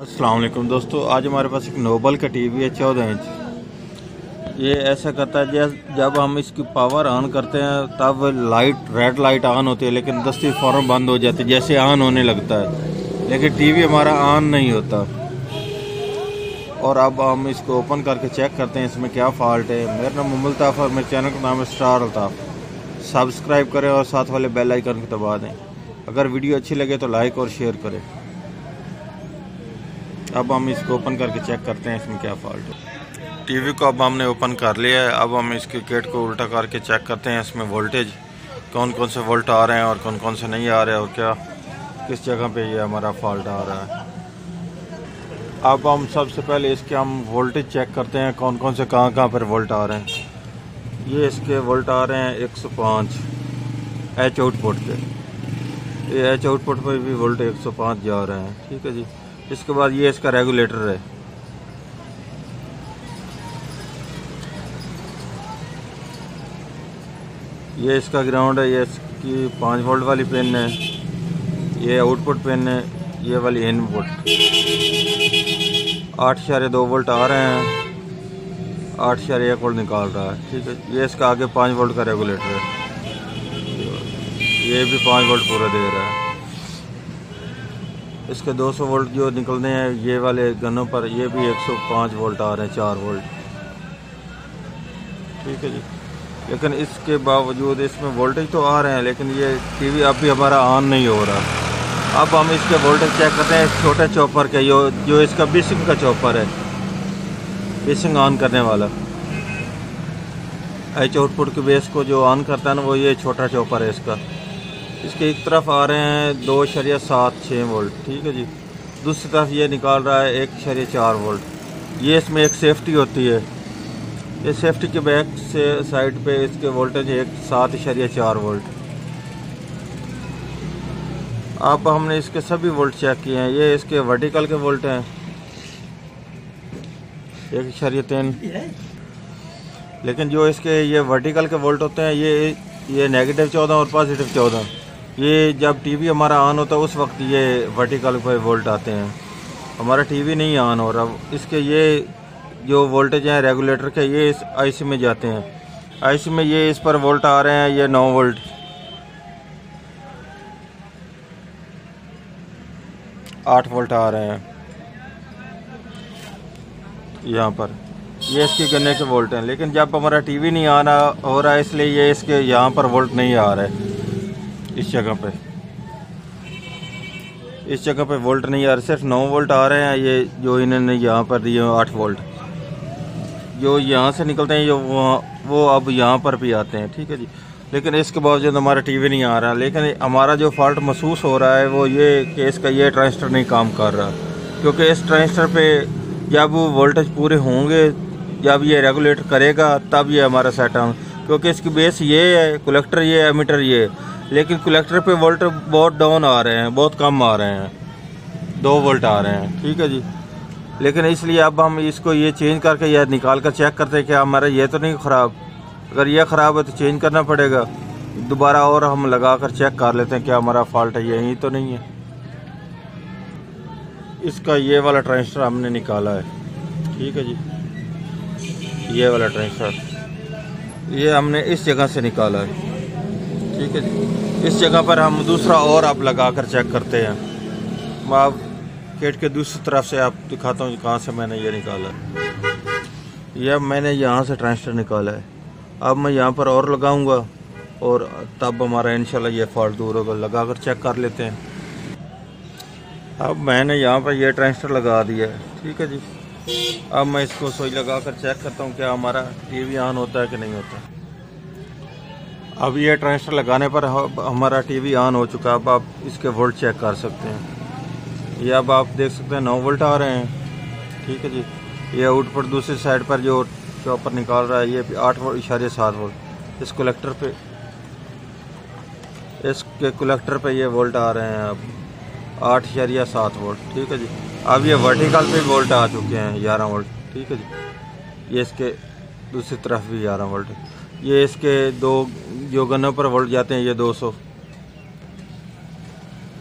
अस्सलाम वालेकुम दोस्तों, आज हमारे पास एक नोबल का टीवी है 14 इंच। ये ऐसा करता है जब हम इसकी पावर ऑन करते हैं तब लाइट रेड लाइट ऑन होती है, लेकिन दस्ती फ़ौरन बंद हो जाती है जैसे ऑन होने लगता है, लेकिन टीवी हमारा ऑन नहीं होता। और अब हम इसको ओपन करके चेक करते हैं इसमें क्या फ़ॉल्ट है। मेरा नाम अल्ताफ़ और मेरे चैनल का नाम है स्टार अल्ताफ़। सब्सक्राइब करें और साथ वाले बेल आइकन को दबा दें। अगर वीडियो अच्छी लगे तो लाइक और शेयर करें। अब हम इसको ओपन करके चेक करते हैं इसमें क्या फॉल्ट है। टीवी को अब हमने ओपन कर लिया है। अब हम इसके गेट को उल्टा करके चेक करते हैं इसमें वोल्टेज कौन कौन से वोल्ट आ रहे हैं और कौन कौन से नहीं आ रहे हैं और क्या किस जगह पे ये हमारा फॉल्ट आ रहा है। अब हम सबसे पहले इसके हम वोल्टेज चेक करते हैं कौन कौन से कहाँ पर वोल्ट आ रहे हैं। ये इसके वोल्ट आ रहे हैं 105 एच आउटपुट पे। ये एच आउटपुट पे भी वोल्ट 105 जा रहे हैं। ठीक है जी। इसके बाद ये इसका रेगुलेटर है। ये इसका ग्राउंड है। ये इसकी 5 वोल्ट वाली पिन है। ये आउटपुट पिन है। ये वाली इनपुट 8.2 वोल्ट आ रहे हैं, 8.1 वोल्ट निकाल रहा है। ठीक है। ये इसका आगे 5 वोल्ट का रेगुलेटर है। ये भी 5 वोल्ट पूरा दे रहा है। इसके 200 वोल्ट जो निकलने हैं ये वाले गनों पर, ये भी 105 वोल्ट आ रहे हैं, 4 वोल्ट। ठीक है जी। लेकिन इसके बावजूद इसमें वोल्टेज तो आ रहे हैं, लेकिन ये टीवी अब भी हमारा ऑन नहीं हो रहा। अब हम इसके वोल्टेज चेक करते हैं इस छोटे चॉपर के, जो इसका बीसिंग का चॉपर है, बीसिंग ऑन करने वाला। एच आउटपुट के बेस को जो ऑन करता है ना, वो ये छोटा चॉपर है इसका। इसके एक तरफ आ रहे हैं 2.76 वोल्ट। ठीक है जी। दूसरी तरफ ये निकाल रहा है 1.4 वोल्ट। ये इसमें एक सेफ्टी होती है। ये सेफ्टी के बैक से साइड पे इसके वोल्टेज है 7.4 वोल्ट। अब हमने इसके सभी वोल्ट चेक किए हैं। ये इसके वर्टिकल के वोल्ट हैं 1.3, लेकिन जो इसके ये वर्टिकल के वोल्ट होते हैं ये -14 और +14। ये जब टीवी हमारा ऑन होता है उस वक्त ये वर्टिकल पे वोल्ट आते हैं। हमारा टीवी नहीं ऑन हो रहा। इसके ये जो वोल्टेज हैं रेगुलेटर के, ये इस आईसी में जाते हैं। आईसी में ये इस पर वोल्ट आ रहे हैं, ये 9 वोल्ट। 8 वोल्ट आ रहे हैं यहाँ पर। ये इसके गन्ने के वोल्ट हैं, लेकिन जब हमारा टीवी नहीं आना हो रहा है इसलिए ये इसके यहाँ पर वोल्ट नहीं आ रहा है। इस जगह पे वोल्ट नहीं आ रहे, सिर्फ 9 वोल्ट आ रहे हैं। ये जो इन्होंने यहाँ पर दिए 8 वोल्ट जो यहाँ से निकलते हैं, वो अब यहाँ पर भी आते हैं। ठीक है जी। लेकिन इसके बावजूद हमारा टीवी नहीं आ रहा। लेकिन हमारा जो फॉल्ट महसूस हो रहा है वो ये कि इसका ये ट्रांजिस्टर नहीं काम कर रहा, क्योंकि इस ट्रांजिस्टर पे जब वो वोल्टेज पूरे होंगे, जब ये रेगुलेट करेगा तब ये हमारा सेट ऑन, क्योंकि इसकी बेस ये है, कलेक्टर ये है, एमीटर ये है, लेकिन कलेक्टर पे वोल्ट बहुत डाउन आ रहे हैं, बहुत कम आ रहे हैं, 2 वोल्ट आ रहे हैं। ठीक है जी। लेकिन इसलिए अब हम इसको ये चेंज करके यह निकाल कर चेक करते हैं कि हमारा ये तो नहीं ख़राब। अगर ये ख़राब है तो चेंज करना पड़ेगा दोबारा, और हम लगा कर चेक कर लेते हैं क्या हमारा फॉल्ट है, यही तो नहीं है। इसका ये वाला ट्रांजिस्टर हमने निकाला है। ठीक है जी। ये वाला ट्रांजिस्टर ये हमने इस जगह से निकाला है। ठीक है जी। इस जगह पर हम दूसरा और आप लगा कर चेक करते हैं। मैं आप गेट के दूसरी तरफ से आप दिखाता हूँ कहाँ से मैंने ये निकाला है। यह मैंने यहाँ से ट्रांजिस्टर निकाला है। अब मैं यहाँ पर और लगाऊंगा और तब हमारा इंशाल्लाह ये फॉल्ट दूर होगा। लगा कर चेक कर लेते हैं। अब मैंने यहाँ पर ये ट्रांजिस्टर लगा दिया है। ठीक है जी। अब मैं इसको सुई लगा कर चेक करता हूँ क्या हमारा टीवी ऑन होता है कि नहीं होता। अब ये ट्रांजिस्टर लगाने पर हमारा टीवी ऑन हो चुका है। अब आप इसके वोल्ट चेक कर सकते हैं। ये अब आप देख सकते हैं 9 वोल्ट आ रहे हैं। ठीक है जी। ये आउटपुट दूसरी साइड पर जो चॉपर निकाल रहा है ये 8.7 वोल्ट। इस कलेक्टर पे, इसके कलेक्टर पे ये वोल्ट आ रहे हैं अब 8.7 वोल्ट। ठीक है जी। अब ये वर्टिकल पे वोल्ट आ चुके हैं 11 वोल्ट। ठीक है जी। ये इसके दूसरी तरफ भी 11 वोल्ट। ये इसके 2 जो गनों पर वोल्ट जाते हैं ये 200।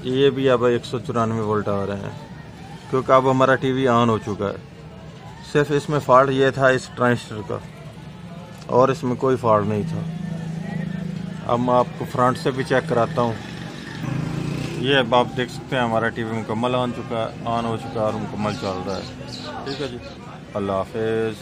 ये भी अब 194 वोल्ट आ रहे हैं। क्योंकि अब हमारा टीवी ऑन हो चुका है। सिर्फ इसमें फॉल्ट ये था इस ट्रांजिस्टर का, और इसमें कोई फॉल्ट नहीं था। अब मैं आपको फ्रंट से भी चेक कराता हूँ। ये अब आप देख सकते हैं हमारा टीवी मुकम्मल ऑन हो चुका है और मुकम्मल चल रहा है। ठीक है जी, अल्लाह हाफिज़।